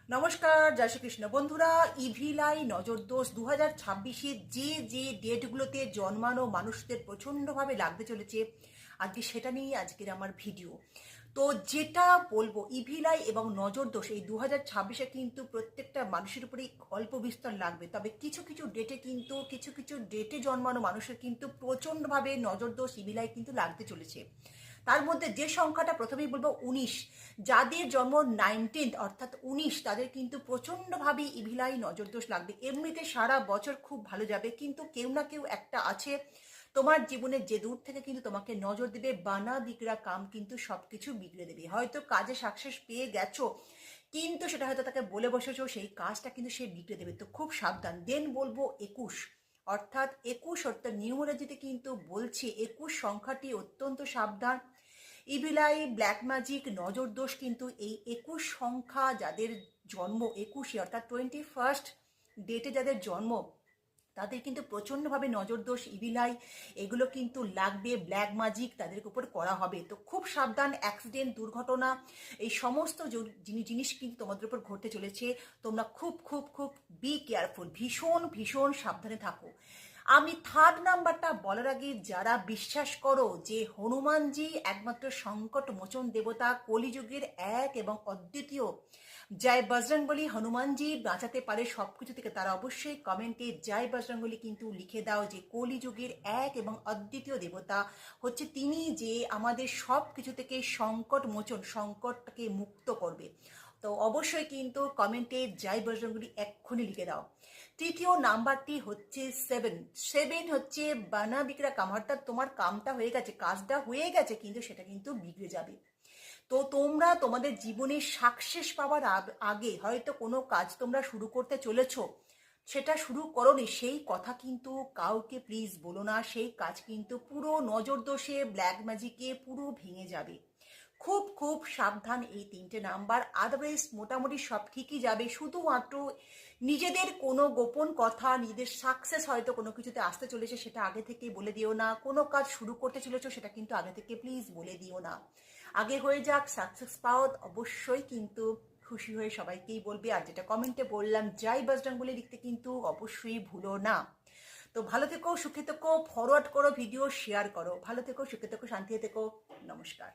নমস্কার, জয় শ্রীকৃষ্ণ বন্ধুরা। ইভিলাই নজরদোষ 2026-এ যে ডেটগুলোতে জন্মানো মানুষদের প্রচণ্ডভাবে লাগতে চলেছে, আজকে সেটা নিয়েই আজকের আমার ভিডিও। তো যেটা বলবো, ইভিলাই এবং নজরদোষ এই 2026-এ কিন্তু প্রত্যেকটা মানুষের উপরেই অল্প বিস্তর লাগবে, তবে কিছু কিছু ডেটে কিন্তু কিছু ডেটে জন্মানো মানুষের কিন্তু প্রচণ্ডভাবে নজরদোষ ইভিলাই কিন্তু লাগতে চলেছে। তার মধ্যে যে সংখ্যাটা প্রথমেই বলবো 19, যাদের জন্ম 19 অর্থাৎ 19, তাদের কিন্তু প্রচণ্ডভাবে ইভিলাই নজরদোষ লাগবে। এমনিতে সারা বছর খুব ভালো যাবে, কিন্তু কেউ না কেউ একটা আছে তোমার জীবনে যে দূর থেকে কিন্তু তোমাকে নজর দেবে, বানা বিগড়া কাম কিন্তু সবকিছু বিগড়ে দেবে। হয়তো কাজে সাকসেস পেয়ে গেছো, কিন্তু সেটা হয়তো তাকে বলে বসেছো, সেই কাজটা কিন্তু সে বিগড়ে দেবে, তো খুব সাবধান। দেন বলবো 21, অর্থাৎ 21 অর্থাৎ নিউমোলজিতে কিন্তু বলছে 21 সংখ্যাটি অত্যন্ত সাবধান। ইভিলাই, ব্ল্যাক ম্যাজিক, নজর দোষ কিন্তু এই 21 সংখ্যা যাদের জন্ম 21-এ অর্থাৎ 21st ডেটে যাদের জন্ম, তাদের কিন্তু প্রচণ্ডভাবে নজর দোষ, ইভিলাই এগুলো কিন্তু লাগবে। ব্ল্যাক ম্যাজিক তাদের উপর করা হবে, তো খুব সাবধান। অ্যাক্সিডেন্ট, দুর্ঘটনা, এই সমস্ত জিনিস কিন্তু তোমাদের উপর ঘটতে চলেছে। তোমরা খুব খুব খুব বি কেয়ারফুল, ভীষণ ভীষণ সাবধানে থাকো। আমি থার্ড নাম্বারটা বলার আগে, যারা বিশ্বাস করো যে হনুমানজি একমাত্র সংকট মোচন দেবতা, কলিযুগের এক এবং অদ্বিতীয়, জয় বজরংবলী, হনুমানজি বাঁচাতে পারে সবকিছু থেকে, তারা অবশ্যই কমেন্টে জয় বজরংবলী কিন্তু লিখে দাও। যে কলিযুগের এক এবং অদ্বিতীয় দেবতা হচ্ছে তিনি, যে আমাদের সব কিছু থেকে সংকট মোচন, সংকটকে মুক্ত করবে। তো অবশ্যই কিন্তু কমেন্টে জয় বজরংবলী এক্ষুনি লিখে দাও। তৃতীয় নাম্বারটি হচ্ছে 7। 7 হচ্ছে বানা বিগড়া কাম, অর্থাৎ তোমার কামটা হয়ে গেছে, কাজটা হয়ে গেছে, কিন্তু সেটা কিন্তু বিগড়ে যাবে। তো তোমরা তোমাদের জীবনে সাকসেস পাওয়ার আগে হয়তো কোনো কাজ তোমরা শুরু করতে চলেছ, সেটা শুরু করোনি, সেই কথা কিন্তু কাউকে প্লিজ বলো না। সেই কাজ কিন্তু পুরো নজর দোষে, ব্ল্যাক ম্যাজিকে পুরো ভেঙে যাবে। খুব খুব সাবধান এই 3টে নাম্বার। আদারওয়াইজ মোটামুটি সব ঠিকই যাবে। শুধুমাত্র নিজেদের কোনো গোপন কথা, নিজেদের সাকসেস হয়তো কোনো কিছুতে আসতে চলেছে, সেটা আগে থেকেই বলে দিও না। কোনো কাজ শুরু করতে চলেছো, সেটা কিন্তু আগে থেকে প্লিজ বলে দিও না। আগে হয়ে যাক, সাকসেস পাও, অবশ্যই কিন্তু খুশি হয়ে সবাইকেই বলবে। আর যেটা কমেন্টে বললাম জয় বজরংবলী লিখতে কিন্তু অবশ্যই ভুলো না। তো ভালো থেকো, সুখে থেকো, ফরওয়ার্ড করো ভিডিও, শেয়ার করো। ভালো থেকো, সুখে থেকো, শান্তিতে থেকো। নমস্কার।